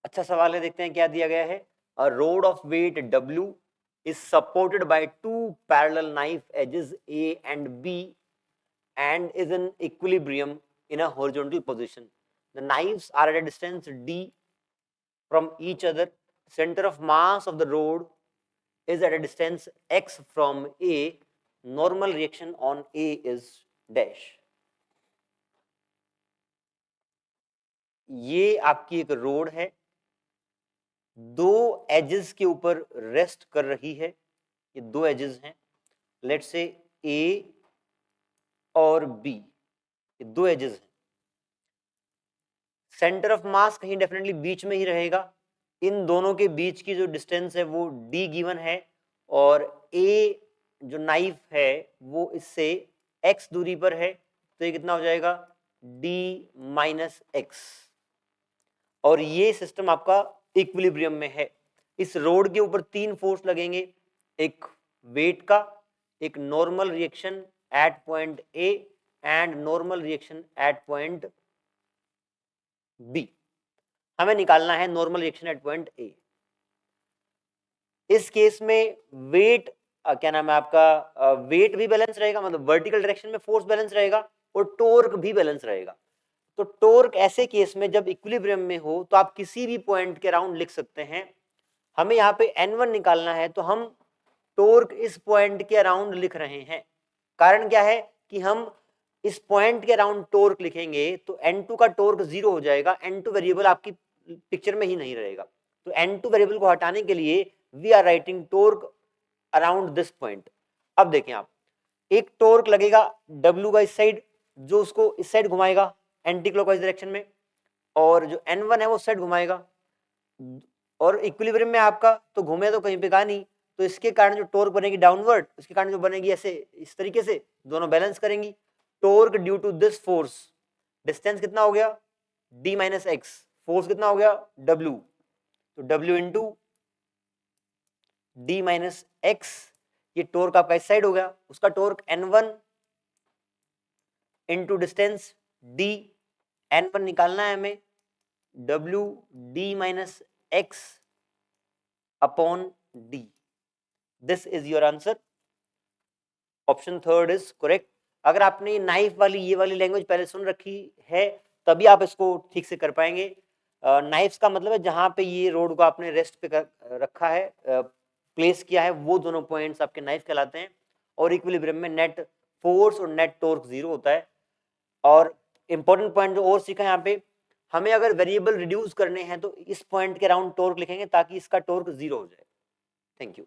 अच्छा सवाल है, देखते हैं क्या दिया गया है। A rod of weight W is supported by two parallel knife edges A and B and is in equilibrium in a horizontal position. The knives are at a distance D from each other. Center of mass of the rod is at a distance x from A. Normal reaction on A is dash. ये आपकी एक road है, दो edges के ऊपर rest कर रही है। ये दो एजेस हैं, लेट्स से ए और बी, ये दो एजेस हैं। सेंटर ऑफ मास कहीं डेफिनेटली बीच में ही रहेगा। इन दोनों के बीच की जो डिस्टेंस है वो डी गिवन है, और ए जो नाइफ है वो इससे एक्स दूरी पर है, तो ये कितना हो जाएगा डी माइनस एक्स। और ये सिस्टम आपका इक्विलिब्रियम में है। इस रोड के ऊपर तीन फोर्स लगेंगे, एक वेट का, एक normal reaction at point A and normal reaction at point B. हमें निकालना है normal reaction at point A. इस केस में वेट क्या नाम है आपका, वेट भी बैलेंस रहेगा, मतलब वर्टिकल डायरेक्शन में फोर्स बैलेंस रहेगा, और टॉर्क भी बैलेंस रहेगा। तो टॉर्क ऐसे केस में जब इक्विलिब्रियम में हो तो आप किसी भी पॉइंट के अराउंड लिख सकते हैं। हमें यहाँ पे N1 निकालना है, तो हम टॉर्क इस पॉइंट के अराउंड लिख रहे हैं। कारण क्या है कि हम इस पॉइंट के अराउंड टॉर्क लिखेंगे तो N2 का टॉर्क 0 हो जाएगा, N2 वेरिएबल आपकी पिक्चर में ही नहीं रहेगा। तो N2 वेरिएबल को हटाने के लिए we are writing torque around this point. अब देखें आप, एक टॉर्क लगेगा W का इस साइड, जो उसको इस साइड घुमाएगा एंटी क्लॉकवाइज डायरेक्शन में, और जो N1 है वो साइड घुमाएगा, और इक्विलिब्रियम में आपका तो घूमे तो कहीं पे का नहीं, तो इसके कारण जो टॉर्क बनेगी डाउनवर्ड, इसके कारण जो बनेगी ऐसे इस तरीके से, दोनों बैलेंस करेंगी। Torque due to this force, distance कितना हो गया d माइनस एक्स, फोर्स कितना हो गया W, तो W into d minus x, ये टॉर्क आपका इस साइड हो गया, उसका torque N1 into distance d, N1 निकालना है हमें, W d minus x upon d। This is your answer, option third is correct. अगर आपने नाइफ वाली ये वाली लैंग्वेज पहले सुन रखी है तभी आप इसको ठीक से कर पाएंगे। नाइफ्स का मतलब है जहां पे ये रोड को आपने रेस्ट पे रखा है, प्लेस किया है, वो दोनों पॉइंट्स आपके नाइफ कहलाते हैं। और इक्विलिब्रियम में नेट फोर्स और नेट टॉर्क 0 होता है। और इंपॉर्टेंट पॉइंट जो और सीखा यहाँ पे, हमें अगर वेरिएबल रिड्यूस करने हैं तो इस पॉइंट के अराउंड टॉर्क लिखेंगे ताकि इसका टॉर्क 0 हो जाए। Thank you.